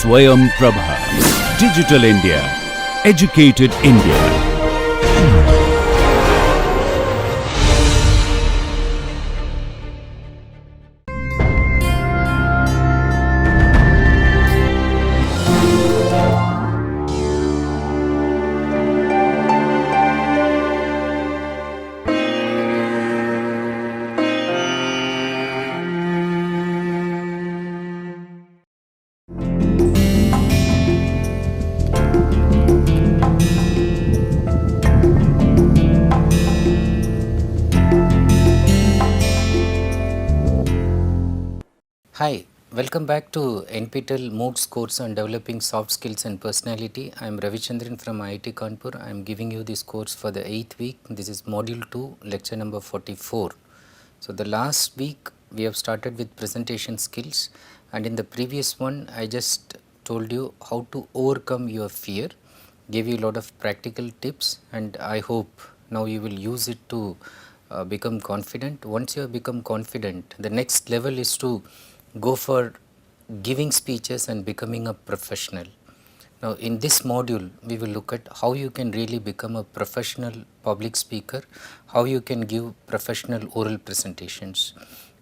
Swayam Prabha. Digital India. Educated India. Hi, welcome back to NPTEL MOOCs course on developing soft skills and personality. I am Ravichandran from IIT Kanpur. I am giving you this course for the 8th week. This is module 2, lecture number 44. So the last week we have started with presentation skills, and in the previous one I just told you how to overcome your fear, gave you a lot of practical tips, and I hope now you will use it to become confident. Once you have become confident, the next level is to go for giving speeches and becoming a professional. Now in this module we will look at how you can really become a professional public speaker, how you can give professional oral presentations.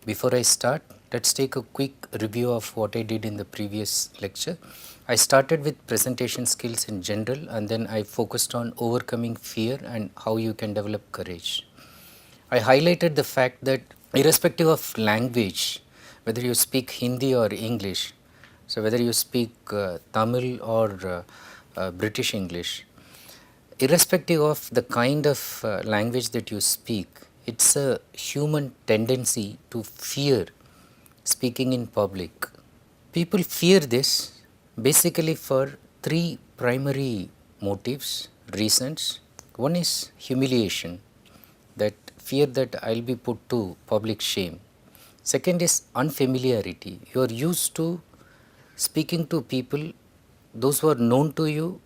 Before I start, let's take a quick review of what I did in the previous lecture. I started with presentation skills in general, and then I focused on overcoming fear and how you can develop courage. I highlighted the fact that irrespective of language, whether you speak Hindi or English, so whether you speak Tamil or British English, irrespective of the kind of language that you speak, it's a human tendency to fear speaking in public. People fear this basically for three primary motives, reasons. One is humiliation, that fear that I'll be put to public shame. Second is unfamiliarity. You are used to speaking to people, those who are known to you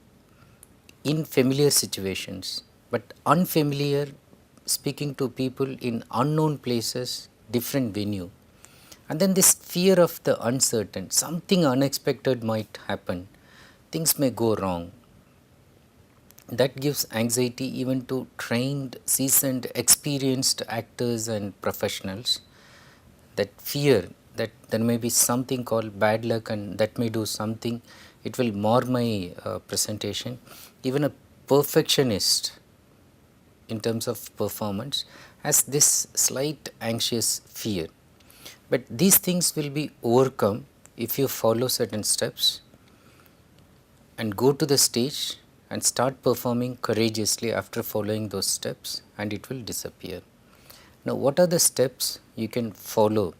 in familiar situations, but unfamiliar, speaking to people in unknown places, different venue. And then this fear of the uncertain, something unexpected might happen, things may go wrong. That gives anxiety even to trained, seasoned, experienced actors and professionals. That fear that there may be something called bad luck and that may do something, it will mar my presentation. Even a perfectionist in terms of performance has this slight anxious fear. But these things will be overcome if you follow certain steps and go to the stage and start performing courageously after following those steps, and it will disappear. Now, what are the steps you can follow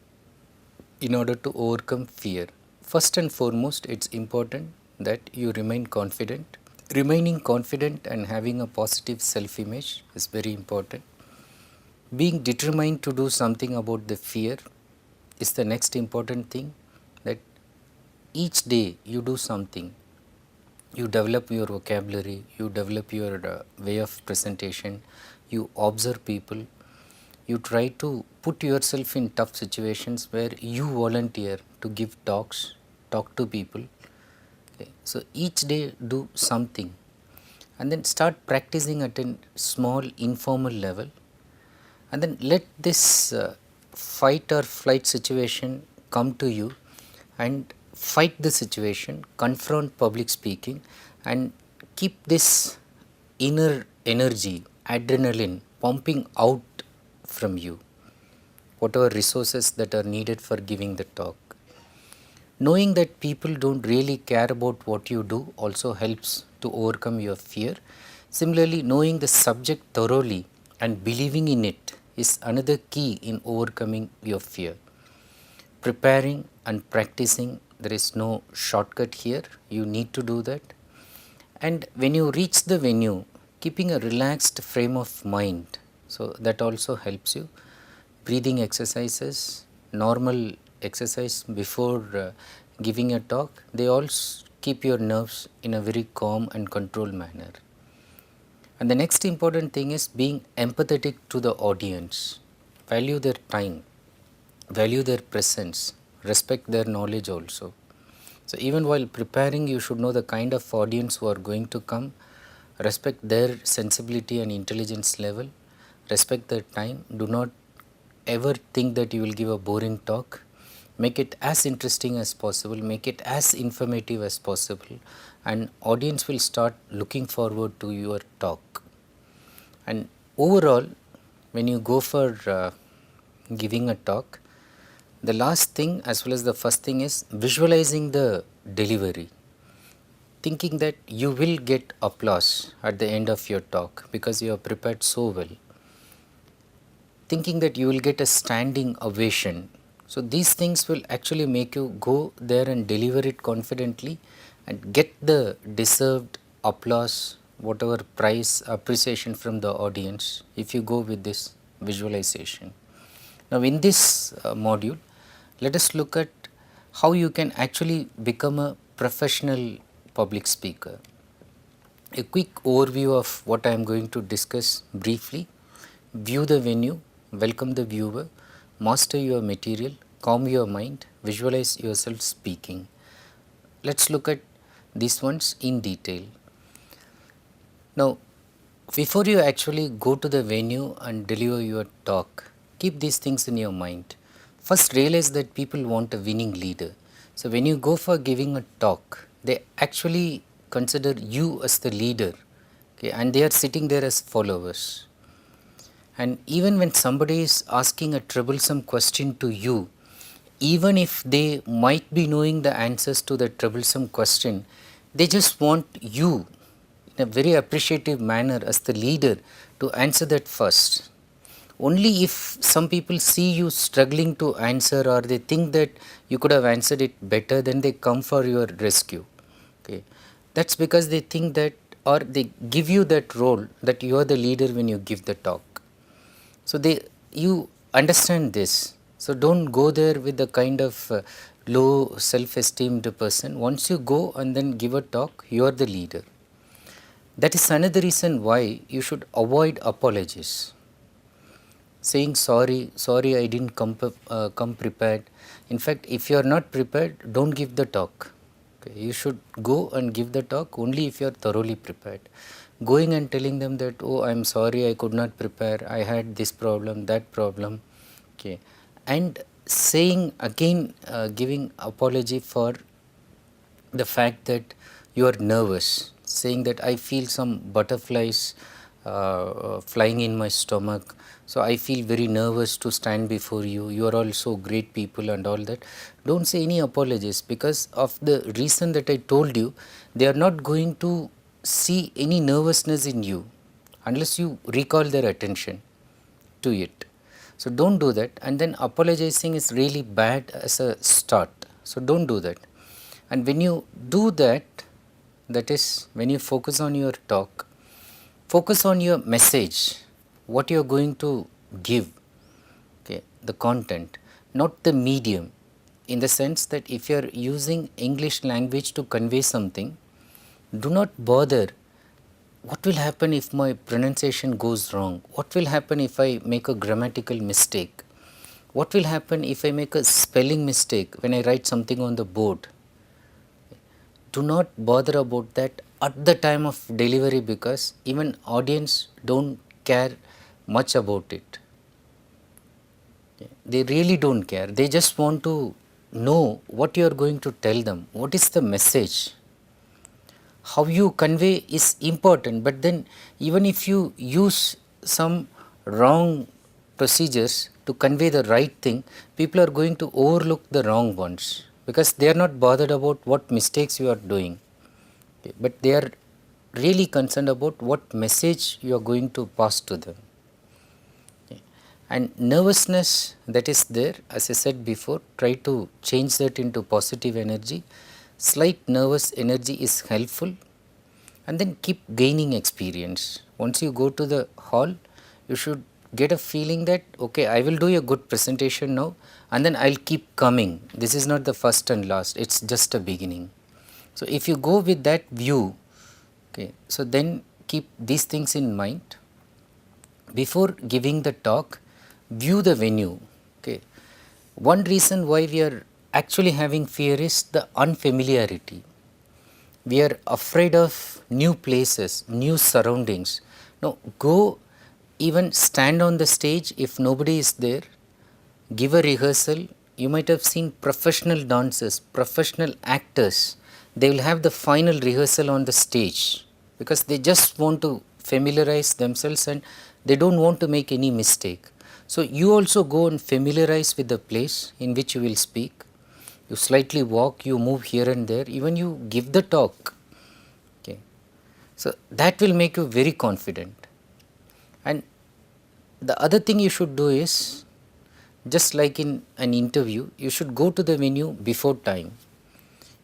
in order to overcome fear? First and foremost, it's important that you remain confident. Remaining confident and having a positive self-image is very important. Being determined to do something about the fear is the next important thing, that each day you do something. You develop your vocabulary, you develop your way of presentation, you observe people, you try to put yourself in tough situations where you volunteer to give talks, talk to people. Okay. So each day do something, and then start practicing at a small informal level, and then let this fight or flight situation come to you and fight the situation, confront public speaking, and keep this inner energy, adrenaline pumping out from you, whatever resources that are needed for giving the talk. Knowing that people don't really care about what you do also helps to overcome your fear. Similarly, knowing the subject thoroughly and believing in it is another key in overcoming your fear. Preparing and practicing, there is no shortcut here, you need to do that. And when you reach the venue, keeping a relaxed frame of mind, so that also helps you. Breathing exercises, normal exercise before giving a talk, they all keep your nerves in a very calm and controlled manner. And the next important thing is being empathetic to the audience. Value their time, value their presence, respect their knowledge also. So even while preparing, you should know the kind of audience who are going to come, respect their sensibility and intelligence level, respect their time. Do not ever think that you will give a boring talk. Make it as interesting as possible, make it as informative as possible, and audience will start looking forward to your talk. And overall, when you go for giving a talk, the last thing as well as the first thing is visualizing the delivery, thinking that you will get applause at the end of your talk because you have prepared so well, thinking that you will get a standing ovation. So these things will actually make you go there and deliver it confidently and get the deserved applause, whatever prize, appreciation from the audience if you go with this visualization. Now in this module, let us look at how you can actually become a professional public speaker. A quick overview of what I am going to discuss briefly: view the venue, welcome the viewer, master your material, calm your mind, visualize yourself speaking. Let's look at these ones in detail. Now, before you actually go to the venue and deliver your talk, keep these things in your mind. First, realize that people want a winning leader. So, when you go for giving a talk, they actually consider you as the leader, okay, and they are sitting there as followers. And even when somebody is asking a troublesome question to you, even if they might be knowing the answers to the troublesome question, they just want you in a very appreciative manner as the leader to answer that first. Only if some people see you struggling to answer or they think that you could have answered it better, then they come for your rescue. Okay, that's because they think that, or they give you that role that you are the leader when you give the talk. So you understand this. So don't go there with the kind of low self-esteemed person. Once you go and then give a talk, you are the leader. That is another reason why you should avoid apologies. Saying sorry, I didn't come prepared. In fact, if you are not prepared, don't give the talk. Okay, you should go and give the talk only if you are thoroughly prepared. Going and telling them that, oh, I'm sorry, I could not prepare, I had this problem, that problem, okay, and saying again, giving apology for the fact that you are nervous, saying that I feel some butterflies flying in my stomach, so I feel very nervous to stand before you, you are all so great people and all that. Don't say any apologies, because of the reason that I told you. They are not going to see any nervousness in you unless you recall their attention to it. So don't do that. And then apologizing is really bad as a start. So don't do that. And when you do that, that is when you focus on your talk, focus on your message, what you are going to give, okay, the content, not the medium, in the sense that if you are using English language to convey something, do not bother what will happen if my pronunciation goes wrong, what will happen if I make a grammatical mistake, what will happen if I make a spelling mistake when I write something on the board. Do not bother about that at the time of delivery, because even audience don't care much about it. They really don't care. They just want to know what you are going to tell them, what is the message. How you convey is important, but then even if you use some wrong procedures to convey the right thing, people are going to overlook the wrong ones, because they are not bothered about what mistakes you are doing, okay, but they are really concerned about what message you are going to pass to them. Okay. And nervousness that is there, as I said before, try to change that into positive energy. Slight nervous energy is helpful, and then keep gaining experience. Once you go to the hall, you should get a feeling that, okay, I will do a good presentation now, and then I'll keep coming. This is not the first and last, it's just a beginning. So if you go with that view, okay, so then keep these things in mind. Before giving the talk, view the venue. Okay, one reason why we are actually having fear is the unfamiliarity. We are afraid of new places, new surroundings. No, go, even stand on the stage if nobody is there, give a rehearsal. You might have seen professional dancers, professional actors. They will have the final rehearsal on the stage because they just want to familiarize themselves and they don't want to make any mistake. So, you also go and familiarize with the place in which you will speak. You slightly walk, you move here and there, even you give the talk. Okay. So, that will make you very confident. And the other thing you should do is, just like in an interview, you should go to the venue before time.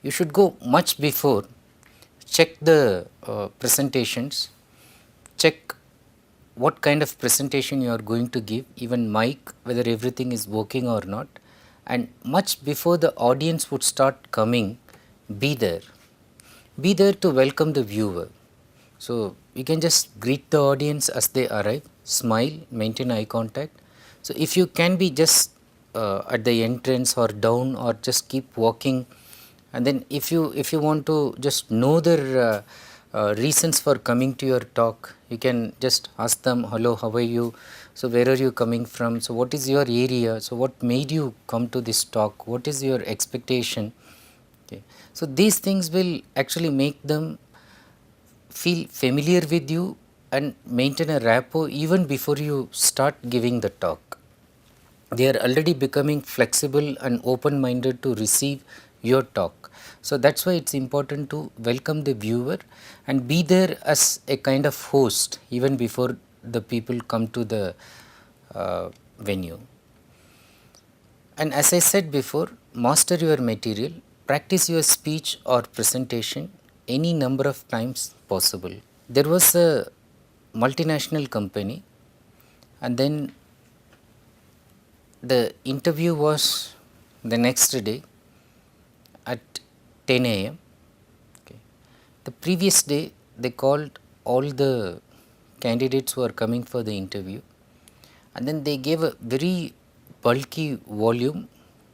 You should go much before, check the presentations, check what kind of presentation you are going to give, even mic, whether everything is working or not. And much before the audience would start coming, be there. Be there to welcome the viewer. So, you can just greet the audience as they arrive, smile, maintain eye contact. So, if you can be just at the entrance or down or just keep walking, and then if you want to just know their reasons for coming to your talk, you can just ask them, hello, how are you? So, where are you coming from? So, what is your area? So, what made you come to this talk? What is your expectation? Okay. So, these things will actually make them feel familiar with you and maintain a rapport even before you start giving the talk. They are already becoming flexible and open minded to receive your talk. So, that is why it is important to welcome the viewer and be there as a kind of host even before the people come to the venue. And as I said before, master your material, practice your speech or presentation any number of times possible. There was a multinational company, and then the interview was the next day at 10 a.m. Okay. The previous day they called all the candidates who are coming for the interview, and then they gave a very bulky volume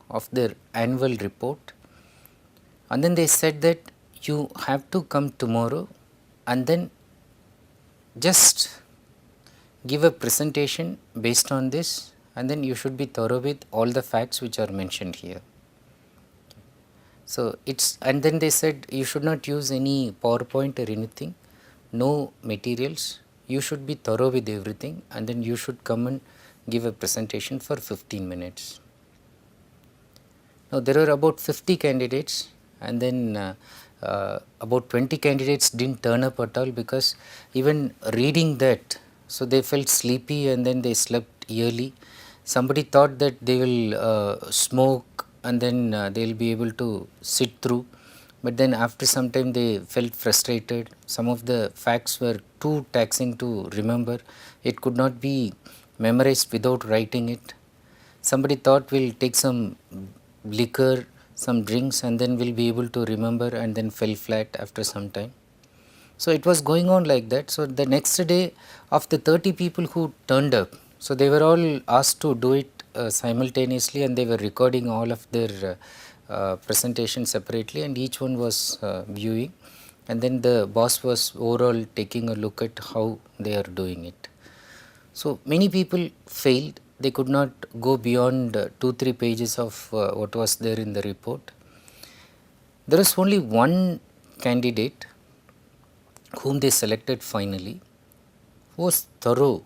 of their annual report, and then they said that you have to come tomorrow and then just give a presentation based on this, and then you should be thorough with all the facts which are mentioned here. So, it's, and then they said you should not use any PowerPoint or anything, no materials, you should be thorough with everything, and then you should come and give a presentation for 15 minutes. Now, there are about 50 candidates, and then about 20 candidates didn't turn up at all because even reading that, so they felt sleepy and then they slept early. Somebody thought that they will smoke and then they will be able to sit through, but then after some time they felt frustrated. Some of the facts were too taxing to remember, it could not be memorized without writing it. Somebody thought we'll take some liquor, some drinks, and then we'll be able to remember, and then fell flat after some time. So, it was going on like that. So, the next day of the 30 people who turned up, so they were all asked to do it simultaneously, and they were recording all of their presentation separately, and each one was viewing, and then the boss was overall taking a look at how they are doing it. So, many people failed, they could not go beyond 2-3 pages of what was there in the report. There was only one candidate whom they selected finally, who was thorough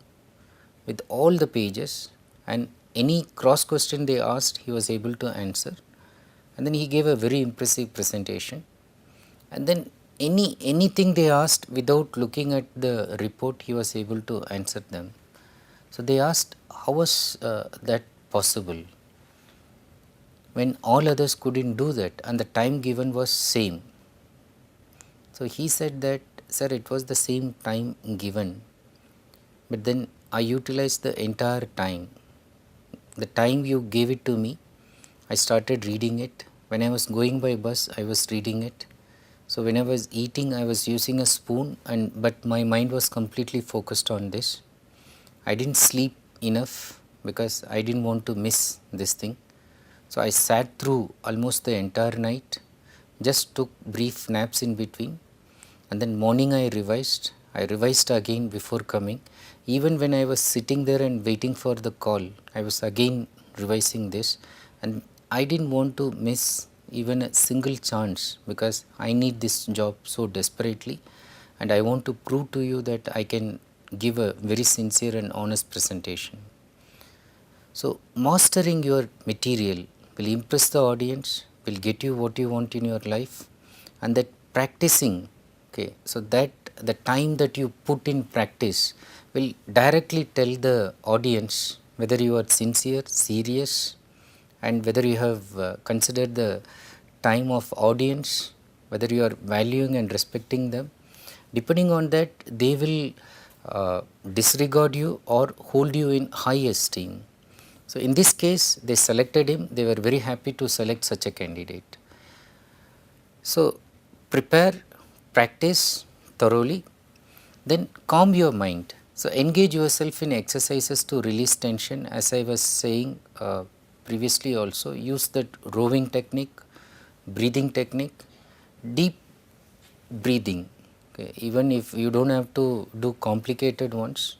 with all the pages, and any cross question they asked he was able to answer, and then he gave a very impressive presentation, and then anything they asked without looking at the report he was able to answer them. So, they asked how was that possible when all others couldn't do that and the time given was same. So, he said that, sir, it was the same time given, but then I utilized the entire time. The time you gave it to me, I started reading it. When I was going by bus, I was reading it. So, when I was eating, I was using a spoon, but my mind was completely focused on this. I didn't sleep enough because I didn't want to miss this thing. So I sat through almost the entire night, just took brief naps in between, and then morning I revised again before coming. Even when I was sitting there and waiting for the call, I was again revising this, and I didn't want to miss even a single chance because I need this job so desperately, and I want to prove to you that I can give a very sincere and honest presentation. So mastering your material will impress the audience, will get you what you want in your life, and that practicing, okay, so that the time that you put in practice will directly tell the audience whether you are sincere, serious, and whether you have considered the time of audience, whether you are valuing and respecting them. Depending on that, they will disregard you or hold you in high esteem. So in this case, they selected him. They were very happy to select such a candidate. So prepare, practice thoroughly, then calm your mind. So engage yourself in exercises to release tension. As I was saying previously also, use that rowing technique, breathing technique, deep breathing. Okay. Even if you don't have to do complicated ones,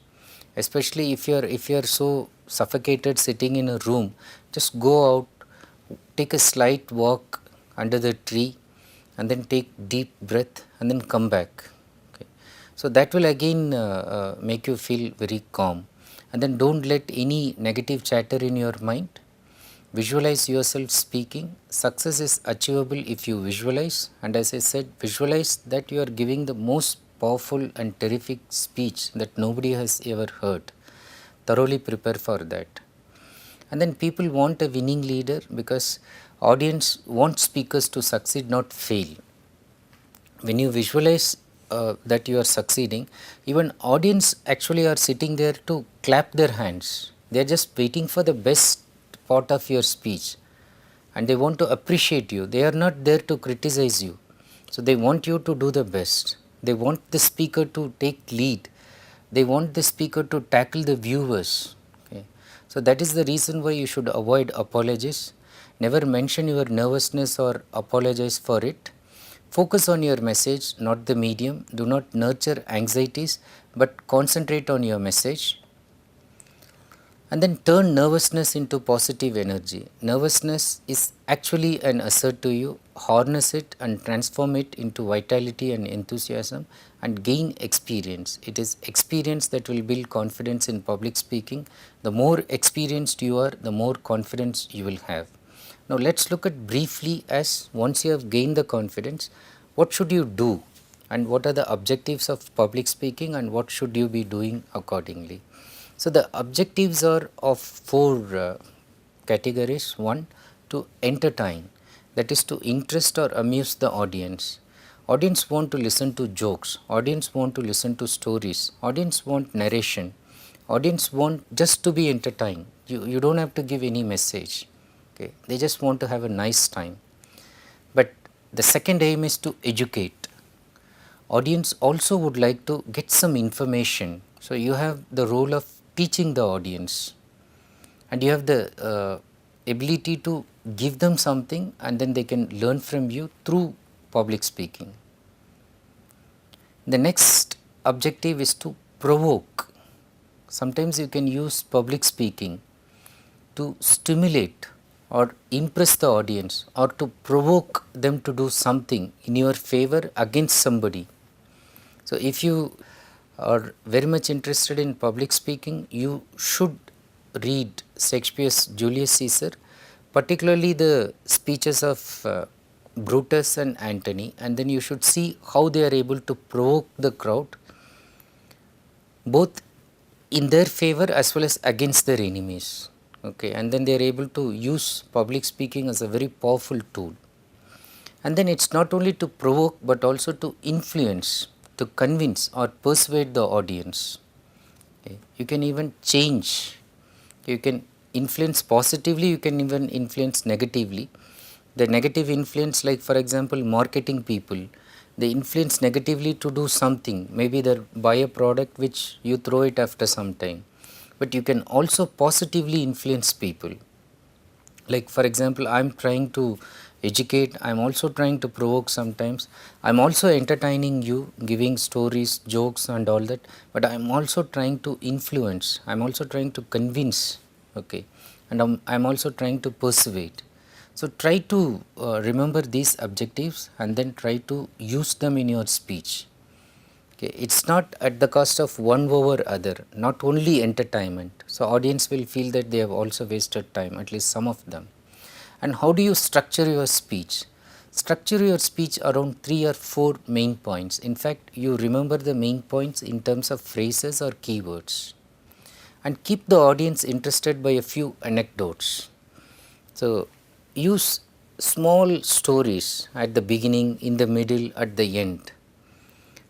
especially if you're so suffocated sitting in a room, just go out, take a slight walk under the tree, and then take deep breath and then come back. Okay. So that will again make you feel very calm, and then don't let any negative chatter in your mind. Visualize yourself speaking. Success is achievable if you visualize, and as I said, visualize that you are giving the most powerful and terrific speech that nobody has ever heard. Thoroughly prepare for that. And then people want a winning leader because audience want speakers to succeed, not fail. When you visualize that you are succeeding, even audience actually are sitting there to clap their hands. They are just waiting for the best part of your speech, and they want to appreciate you. They are not there to criticize you. So they want you to do the best. They want the speaker to take lead. They want the speaker to tackle the viewers. Okay. So that is the reason why you should avoid apologies. Never mention your nervousness or apologize for it. Focus on your message, not the medium. Do not nurture anxieties, but concentrate on your message. And then turn nervousness into positive energy. Nervousness is actually an asset to you. Harness it and transform it into vitality and enthusiasm and gain experience. It is experience that will build confidence in public speaking. The more experienced you are, the more confidence you will have. Now let's look at briefly as once you have gained the confidence, what should you do and what are the objectives of public speaking and what should you be doing accordingly. So the objectives are of four categories. One, to entertain, that is to interest or amuse the audience. Audience want to listen to jokes, audience want to listen to stories, audience want narration, audience want just to be entertained. You don't have to give any message. Okay. They just want to have a nice time. But the second aim is to educate. Audience also would like to get some information. So you have the role of teaching the audience, and you have the ability to give them something and then they can learn from you through public speaking. The next objective is to provoke. Sometimes you can use public speaking to stimulate or impress the audience or to provoke them to do something in your favor against somebody. So if you are very much interested in public speaking, you should read Shakespeare's Julius Caesar, particularly the speeches of Brutus and Antony, and then you should see how they are able to provoke the crowd both in their favor as well as against their enemies. Okay, and then they are able to use public speaking as a very powerful tool. And then it's not only to provoke but also to influence, to convince or persuade the audience. Okay. You can even change, you can influence positively, you can even influence negatively. The negative influence, like for example marketing people, they influence negatively to do something, maybe they buy a product which you throw it after some time. But you can also positively influence people. Like for example, I'm trying to educate, I'm also trying to provoke sometimes, I'm also entertaining you, giving stories, jokes and all that, but I'm also trying to influence, I'm also trying to convince, okay, and I'm also trying to persuade. So try to remember these objectives and then try to use them in your speech. Okay, it's not at the cost of one over other, not only entertainment, so audience will feel that they have also wasted time, at least some of them. And how do you structure your speech? Structure your speech around 3 or 4 main points. In fact, you remember the main points in terms of phrases or keywords. And keep the audience interested by a few anecdotes. So, use small stories at the beginning, in the middle, at the end.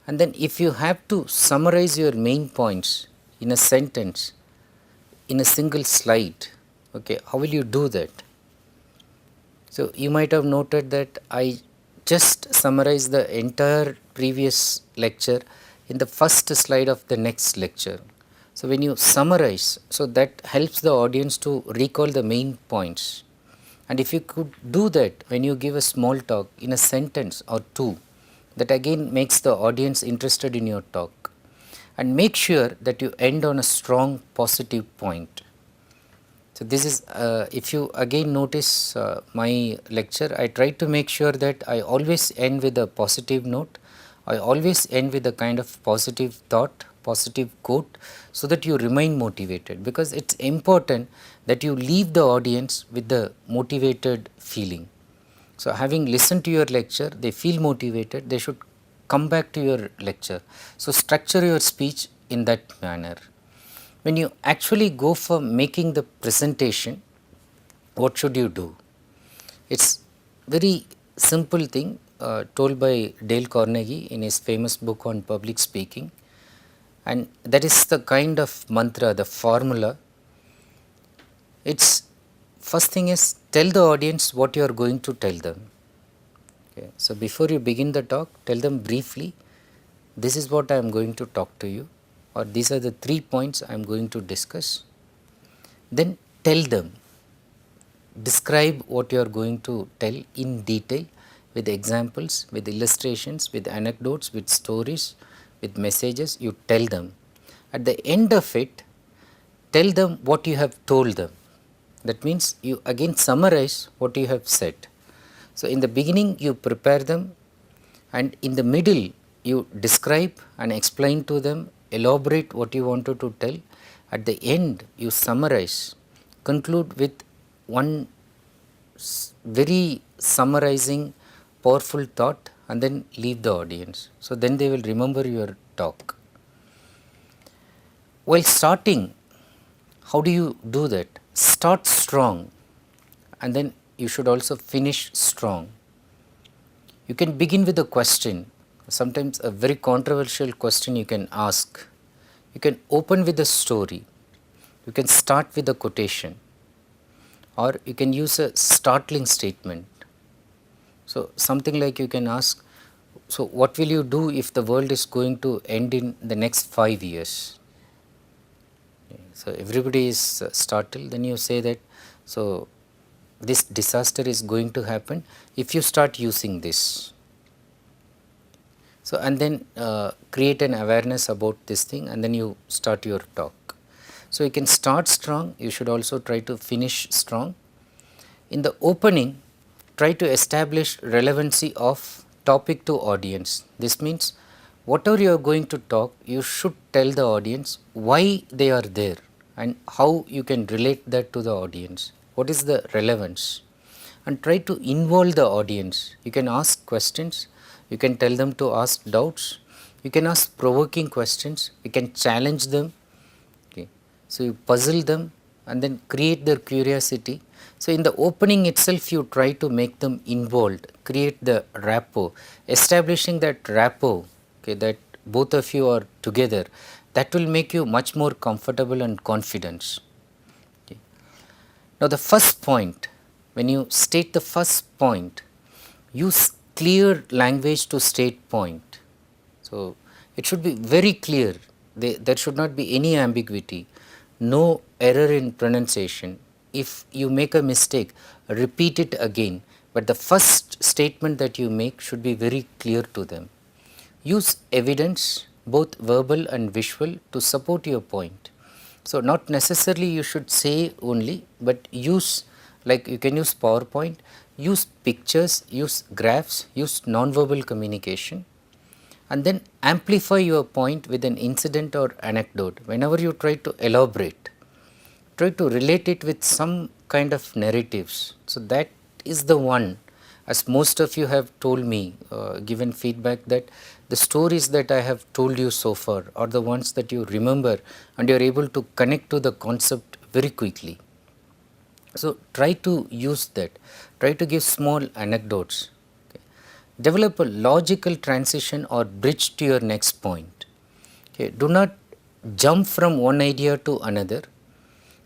And then, if you have to summarize your main points in a sentence, in a single slide, okay, how will you do that? So, you might have noted that I just summarized the entire previous lecture in the first slide of the next lecture. So, when you summarize, so that helps the audience to recall the main points. And if you could do that when you give a small talk in a sentence or two, that again makes the audience interested in your talk. And make sure that you end on a strong positive point. So, this is if you again notice my lecture, I try to make sure that I always end with a positive note, I always end with a kind of positive thought, positive quote, so that you remain motivated, because it's important that you leave the audience with the motivated feeling. So, having listened to your lecture, they feel motivated, they should come back to your lecture. So, structure your speech in that manner. When you actually go for making the presentation, what should you do? It's very simple thing told by Dale Carnegie in his famous book on public speaking, and that is the kind of mantra, the formula. It's first thing is tell the audience what you are going to tell them. Okay. So, before you begin the talk, tell them briefly, this is what I am going to talk to you, or these are the 3 points I am going to discuss. Then tell them, describe what you are going to tell in detail with examples, with illustrations, with anecdotes, with stories, with messages. You tell them. At the end of it, tell them what you have told them. That means you again summarize what you have said. So, in the beginning you prepare them, and in the middle you describe and explain to them, elaborate what you wanted to tell. At the end you summarize, conclude with one very summarizing powerful thought, and then leave the audience. So, then they will remember your talk. While starting, how do you do that? Start strong, and then you should also finish strong. You can begin with a question, sometimes a very controversial question you can ask. You can open with a story, you can start with a quotation, or you can use a startling statement. So, something like you can ask, so what will you do if the world is going to end in the next 5 years? So, everybody is startled, then you say that, so this disaster is going to happen if you start using this. So, and then create an awareness about this thing, and then you start your talk. So, you can start strong, you should also try to finish strong. In the opening, try to establish relevancy of topic to audience. This means whatever you are going to talk, you should tell the audience why they are there and how you can relate that to the audience. What is the relevance? And try to involve the audience. You can ask questions, you can tell them to ask doubts, you can ask provoking questions, you can challenge them. Okay. So, you puzzle them and then create their curiosity. So, in the opening itself, you try to make them involved, create the rapport, establishing that rapport, okay, that both of you are together, that will make you much more comfortable and confident. Okay. Now, the first point, when you state the first point, use clear language to state point. So, it should be very clear, there should not be any ambiguity, no error in pronunciation, if you make a mistake, repeat it again, but the first statement that you make should be very clear to them. Use evidence, both verbal and visual, to support your point. So, not necessarily you should say only, but use, like you can use PowerPoint, use pictures, use graphs, use non-verbal communication, and then amplify your point with an incident or anecdote. Whenever you try to elaborate, try to relate it with some kind of narratives. So, that is the one, as most of you have told me, given feedback, that the stories that I have told you so far are the ones that you remember and you are able to connect to the concept very quickly. So, try to use that, try to give small anecdotes. Okay. Develop a logical transition or bridge to your next point. Okay. Do not jump from one idea to another.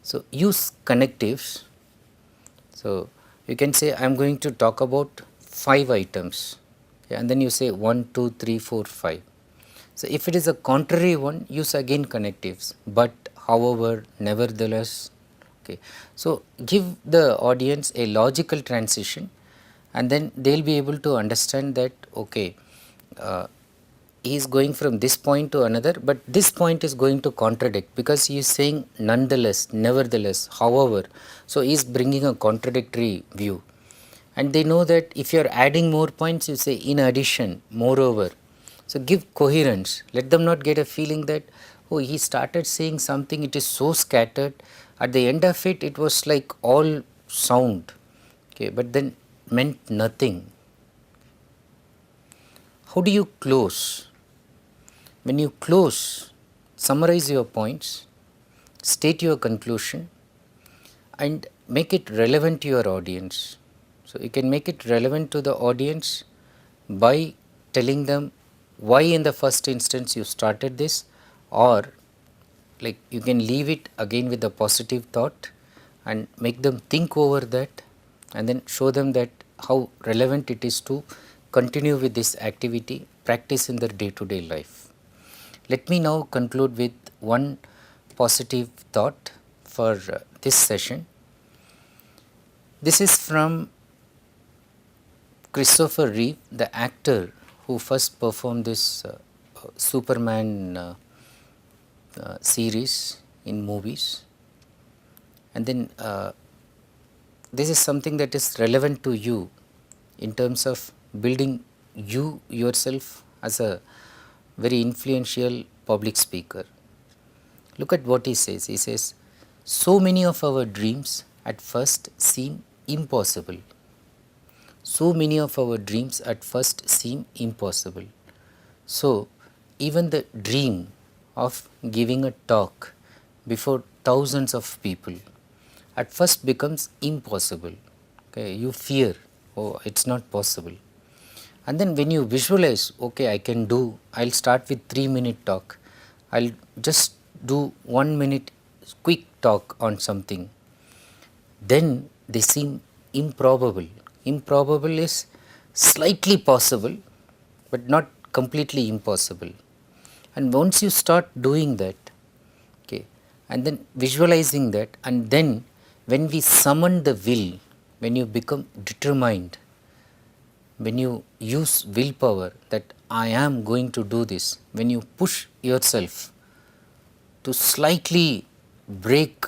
So, use connectives. So, you can say I am going to talk about 5 items, okay, and then you say 1, 2, 3, 4, 5. So, if it is a contrary one, use again connectives, but, however, nevertheless. Okay. So, give the audience a logical transition, and then they will be able to understand that, okay, he is going from this point to another, but this point is going to contradict, because he is saying nonetheless, nevertheless, however. So, he is bringing a contradictory view, and they know that if you are adding more points, you say in addition, moreover. So, give coherence, let them not get a feeling that, oh, he started saying something, it is so scattered, at the end of it, it was like all sound, okay, but then meant nothing. How do you close? When you close, summarize your points, state your conclusion, and make it relevant to your audience. So, you can make it relevant to the audience by telling them why in the first instance you started this, or like you can leave it again with a positive thought and make them think over that, and then show them that how relevant it is to continue with this activity, practice in their day-to-day life. Let me now conclude with one positive thought for this session. This is from Christopher Reeve, the actor who first performed this Superman series in movies, and then this is something that is relevant to you in terms of building you yourself as a very influential public speaker. Look at what he says. He says, so many of our dreams at first seem impossible. So many of our dreams at first seem impossible. So, even the dream of giving a talk before thousands of people at first becomes impossible. Okay, you fear, oh, it's not possible. And then when you visualize, okay, I can do, I'll start with 3-minute talk, I'll just do 1 minute quick talk on something, then they seem improbable. Improbable is slightly possible, but not completely impossible. And once you start doing that, okay, and then visualizing that, and then when we summon the will, when you become determined, when you use willpower that I am going to do this, when you push yourself to slightly break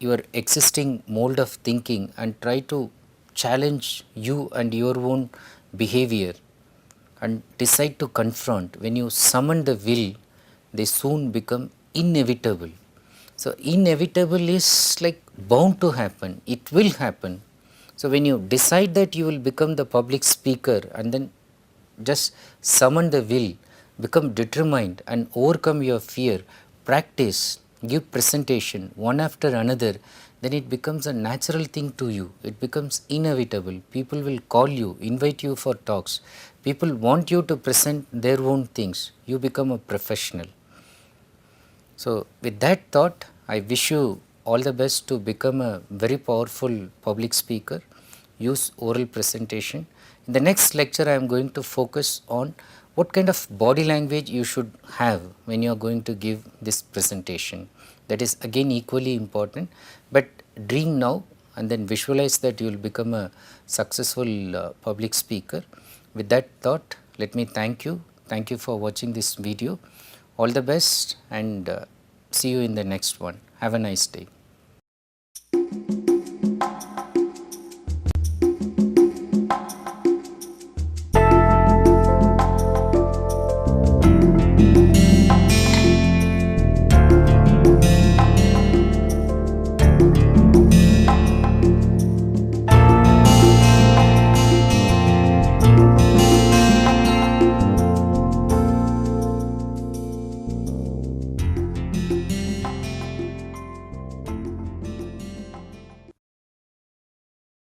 your existing mold of thinking and try to challenge you and your own behavior and decide to confront, when you summon the will, they soon become inevitable. So, inevitable is like bound to happen, it will happen. So, when you decide that you will become the public speaker and then just summon the will, become determined and overcome your fear, practice, give presentation one after another, then it becomes a natural thing to you. It becomes inevitable. People will call you, invite you for talks. People want you to present their own things. You become a professional. So, with that thought, I wish you all the best to become a very powerful public speaker. Use oral presentation. In the next lecture, I am going to focus on what kind of body language you should have when you are going to give this presentation. That is again equally important, but dream now and then visualize that you will become a successful public speaker. With that thought, let me thank you. Thank you for watching this video. All the best and see you in the next one. Have a nice day.